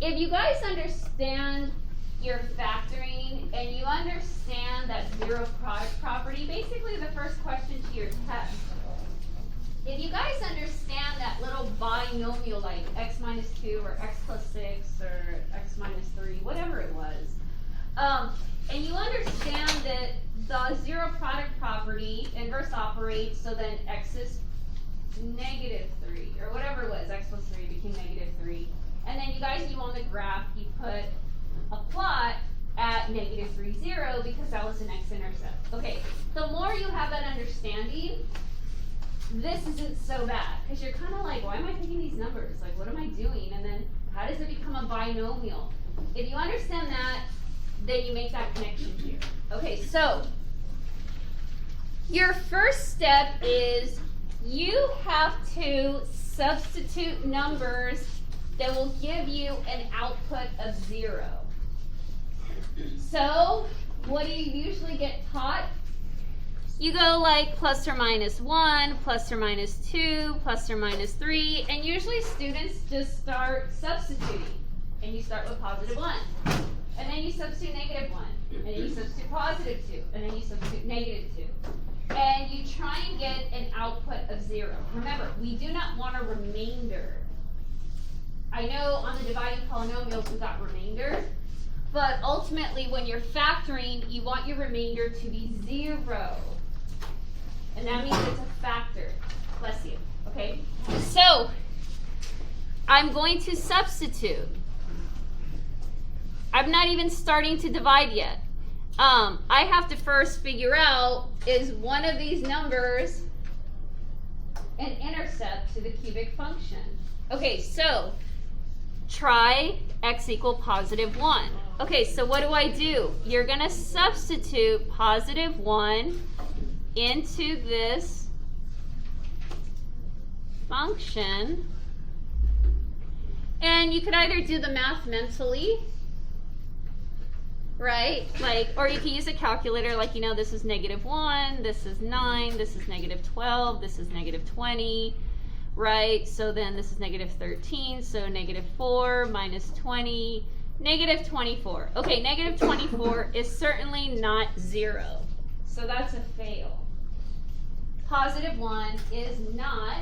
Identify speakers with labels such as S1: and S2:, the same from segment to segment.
S1: if you guys understand your factoring and you understand that zero product property, basically the first question to your test, if you guys understand that little binomial like x minus 2 or x plus 6 or x minus 3, whatever it was, and you understand that the zero product property inverse operates, so then x is negative 3, or whatever it was, x plus 3 became negative 3. And then you guys knew on the graph, you put a plot at negative 3, 0, because that was an x-intercept. Okay, the more you have that understanding, this isn't so bad, because you're kind of like, why am I picking these numbers? Like, what am I doing? And then, how does it become a binomial? If you understand that, then you make that connection here. Okay, so your first step is you have to substitute numbers that will give you an output of 0. So, what do you usually get taught? You go like plus or minus 1, plus or minus 2, plus or minus 3, and usually students just start substituting. And you start with positive 1. And then you substitute negative 1. And then you substitute positive 2. And then you substitute negative 2. And you try and get an output of 0. Remember, we do not want a remainder. I know on the dividing polynomials we got remainders, but ultimately when you're factoring, you want your remainder to be 0. And that means it's a factor. Bless you. Okay? So, I'm going to substitute. I'm not even starting to divide yet. I have to first figure out, is one of these numbers an intercept to the cubic function? Okay, so try x equal positive 1. Okay, so what do? You're going to substitute positive 1 into this function. And you could either do the math mentally, right? Like, or you can use a calculator, like, you know, this is negative 1, this is 9, this is negative 12, this is negative 20, right? So then this is negative 13, so negative 4 minus 20, negative 24. Okay, negative 24 is certainly not 0, so that's a fail. Positive 1 is not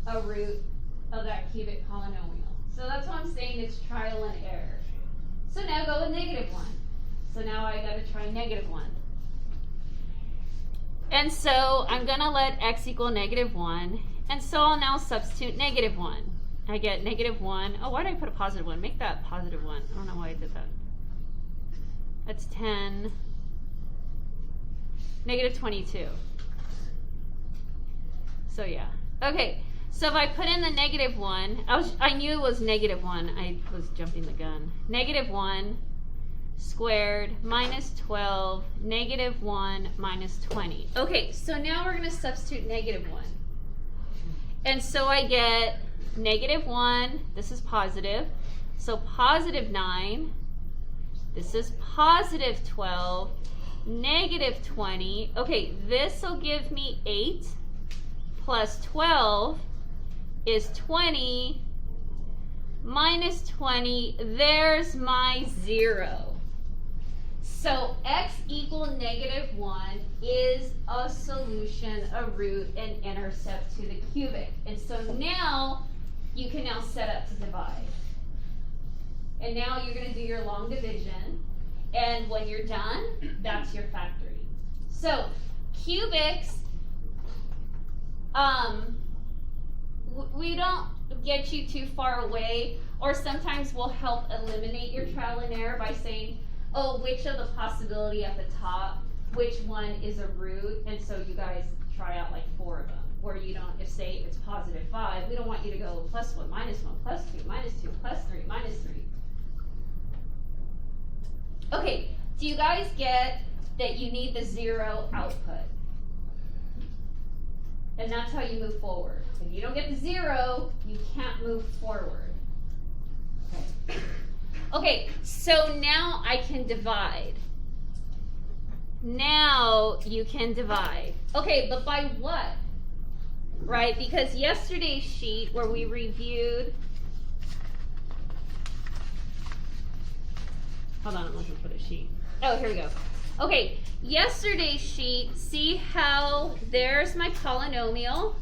S1: a root of that cubic polynomial. So that's why I'm saying it's trial and error. So now go with negative 1. So now I got to try negative 1. And so I'm going to let x equal negative 1. And so I'll now substitute negative 1. I get negative 1. Oh, why did I put a positive 1? Make that positive 1. I don't know why I did that. That's 10. Negative 22. So yeah. Okay. So if I put in the negative 1, I knew it was negative 1. I was jumping the gun. Negative 1 squared minus 12, negative 1 minus 20. Okay, so now we're going to substitute negative 1. And so I get negative 1, this is positive. So positive 9, this is positive 12, negative 20. Okay, this will give me 8 plus 12 is 20 minus 20. There's my 0. So x equal negative 1 is a solution, a root, an intercept to the cubic. And so now you can now set up to divide. And now you're going to do your long division. And when you're done, that's your factory. So cubics, we don't get you too far away, or sometimes we'll help eliminate your trial and error by saying, oh, which of the possibility at the top, which one is a root? And so you guys try out like 4 of them, where you don't, if say it's positive 5, we don't want you to go plus 1, minus 1, plus 2, minus 2, plus 3, minus 3. Okay, do you guys get that you need the 0 output? And that's how you move forward. If you don't get the 0, you can't move forward. Okay. Okay, so now I can divide. Now you can divide. Okay, but by what? Right, because yesterday's sheet where we reviewed sheet? Oh, here we go. Okay, yesterday's sheet, see how there's my polynomial,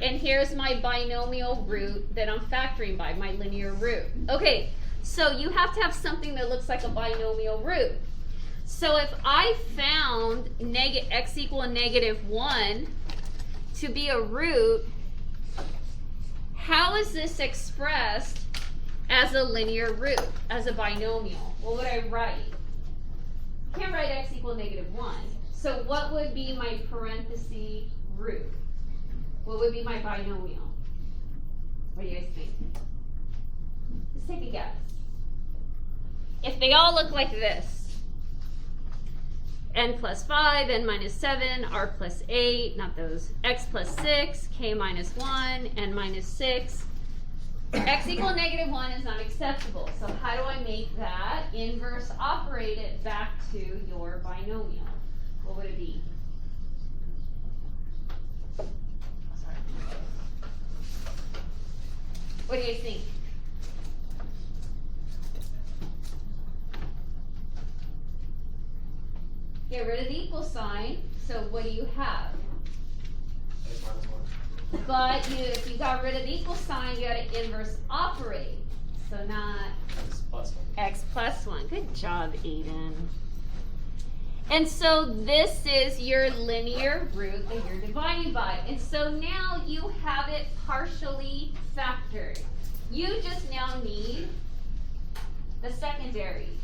S1: and here's my binomial root that I'm factoring by, my linear root. Okay, so you have to have something that looks like a binomial root. So if I found x equal -1 to be a root, how is this expressed as a linear root, as a binomial? What would I write? I can't write x equal -1. So what would be my parenthesis root? What would be my binomial? What do you guys think? Let's take a guess. If they all look like this, n plus 5, n minus 7, r plus 8, not those, x plus 6, k minus 1, n minus 6, x equal -1 is not acceptable. So how do I make that? Inverse operate it back to your binomial. What would it be? What do you think? Get rid of the equal sign. So what do you have? But if you got rid of the equal sign, you got to inverse operate. So not x plus 1. Good job, Aiden. And so this is your linear root that you're dividing by. And so now you have it partially factored. You just now need the secondary.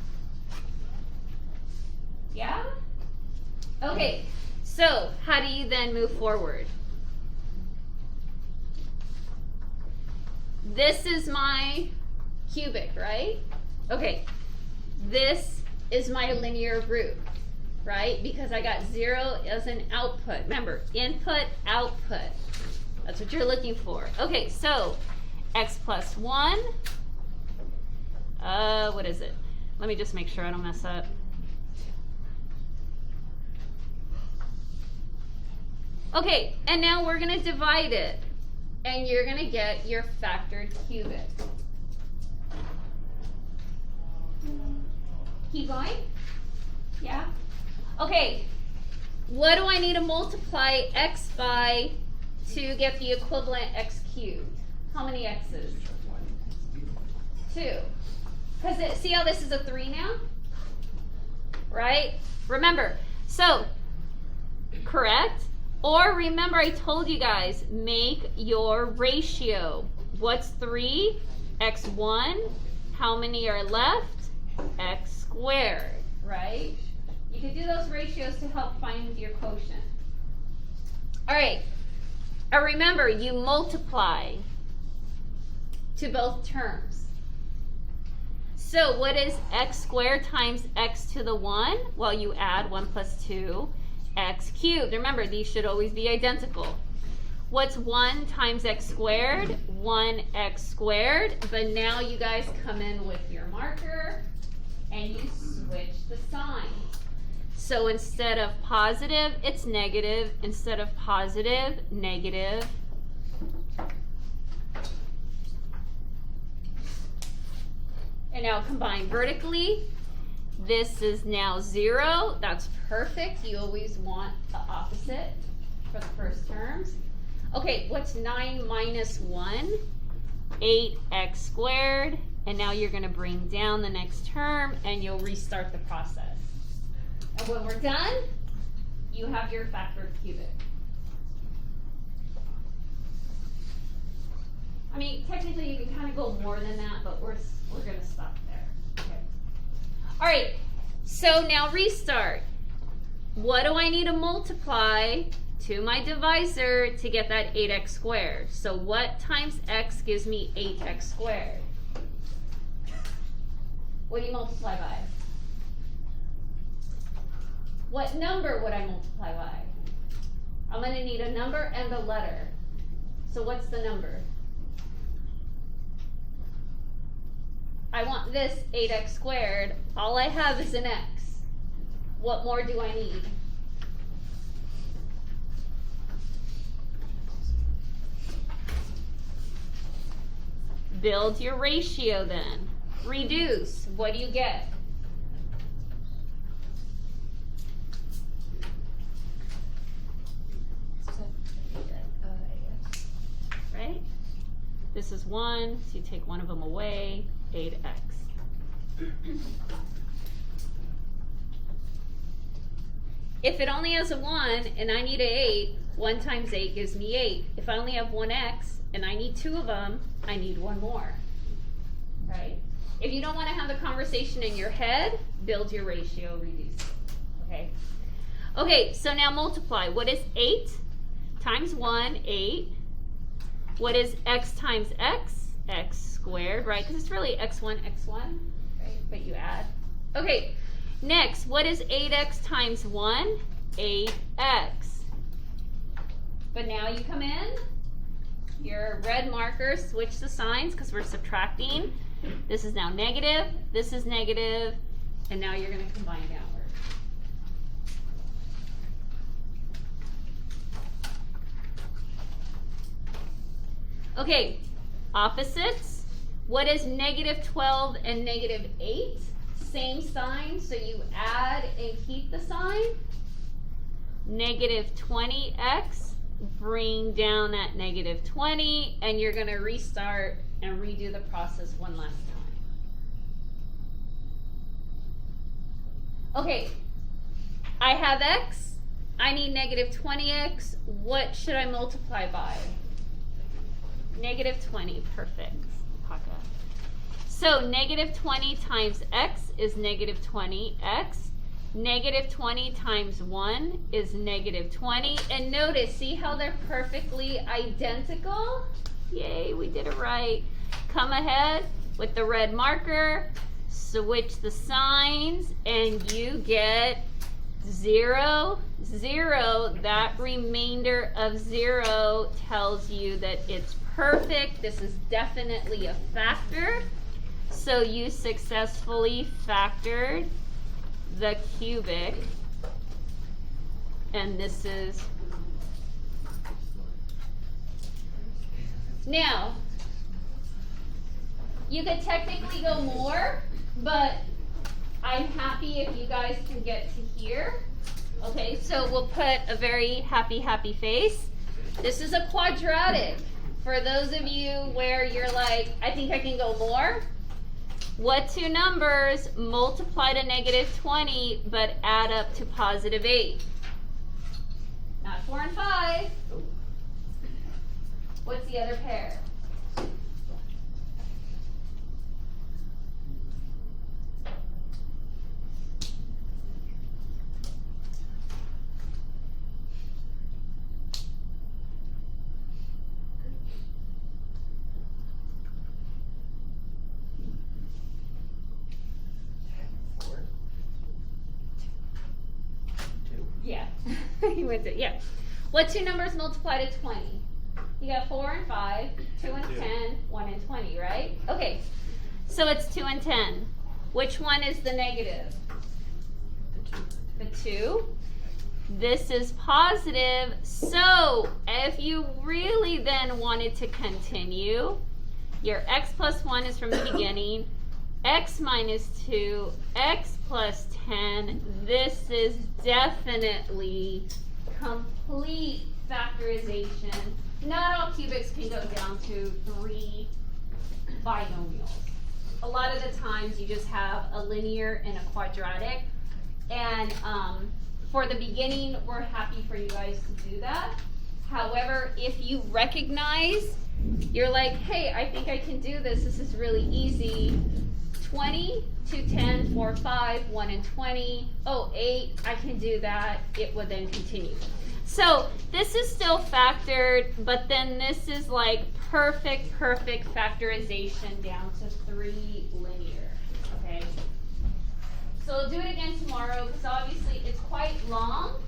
S1: Yeah? Okay, so how do you then move forward? This is my cubic, right? Okay, this is my linear root, right? Because I got 0 as an output. Remember, input, output. That's what you're looking for. Okay, so x plus 1. What is it? Let me just make sure I don't mess up. Okay, and now we're going to divide it. And you're going to get your factored cubic. Keep going? Yeah? Okay, what do I need to multiply x by to get the equivalent x cubed? How many x's? 2. Because see how this is a 3 now? Right? Remember, so, correct? Or remember I told you guys, make your ratio. What's 3? x1. How many are left? X squared, right? You can do those ratios to help find your quotient. All right. Remember, you multiply to both terms. So what is x squared times x to the 1? Well, you add 1 plus 2. X cubed. Remember, these should always be identical. What's 1 times x squared? 1x squared. But now you guys come in with your marker and you switch the sign. So instead of positive, it's negative. Instead of positive, negative. And now combine vertically. This is now 0. That's perfect. You always want the opposite for the first terms. Okay, what's 9 minus 1? 8x squared. And now you're going to bring down the next term and you'll restart the process. And when we're done, you have your factored cubic. I mean, technically you can kind of go more than that, but we're going to stop there. Okay. All right, so now restart. What do I need to multiply to my divisor to get that 8x squared? So what times x gives me 8x squared? What do you multiply by? What number would I multiply by? I'm going to need a number and a letter. So what's the number? I want this 8x squared. All I have is an x. What more do I need? Build your ratio then. Reduce. What do you get? This is 1, so you take one of them away, 8x. If it only has a 1 and I need an 8, 1 times 8 gives me 8. If I only have 1x and I need 2 of them, I need 1 more. Right? If you don't want to have the conversation in your head, build your ratio, reduce it. Okay? Okay, so now multiply. What is 8 times 1? 8. What is x times x? X squared, right? Because it's really x1, x1, right? But you add. Okay, next, what is 8x times 1? 8x. But now you come in, your red marker, switch the signs because we're subtracting. This is now negative, this is negative, and now you're going to combine downward. Okay, opposites. What is negative 12 and negative 8? Same sign, so you add and keep the sign. Negative 20x, bring down that negative 20, and you're going to restart and redo the process one last time. Okay, I have x, I need negative 20x. What should I multiply by? Negative 20, perfect. So negative 20 times x is negative 20x. Negative 20 times 1 is negative 20. And notice, see how they're perfectly identical? Yay, we did it right. Come ahead with the red marker, switch the signs, and you get 0, 0. That remainder of 0 tells you that it's perfect. This is definitely a factor. So you successfully factored the cubic, and this is now you could technically go more, but I'm happy if you guys can get to here. Okay, so we'll put a very happy face. This is a quadratic. For those of you where you're like, I think I can go more, what two numbers multiply to negative 20 but add up to positive 8? Not 4 and 5. What's the other pair? Yeah, you went to, yeah. What two numbers multiply to 20? You got 4 and 5, 2 and 10, 1 and 20, right? Okay, so it's 2 and 10. Which one is the negative? The 2. This is positive. So if you really then wanted to continue, your x plus 1 is from the beginning. X minus 2, x plus 10, this is definitely complete factorization. Not all cubics can go down to 3 binomials. A lot of the times you just have a linear and a quadratic. And for the beginning, we're happy for you guys to do that. However, if you recognize, you're like, hey, I think I can do this. This is really easy. 20, 2, 10, 4, 5, 1 and 20, oh, 8, I can do that. It would then continue. So this is still factored, but then this is like perfect factorization down to 3 linear, okay? So we'll do it again tomorrow because obviously it's quite long,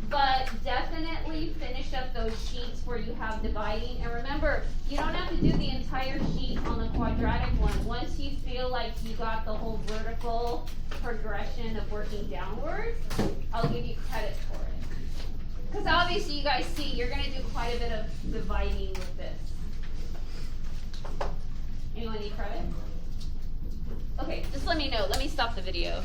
S1: but definitely finish up those sheets where you have dividing. And remember, you don't have to do the entire sheet on the quadratic one. Once you feel like you got the whole vertical progression of working downwards, I'll give you credit for it. Because obviously you guys see, you're going to do quite a bit of dividing with this. Anyone need credit? Okay, just let me know. Let me stop the video.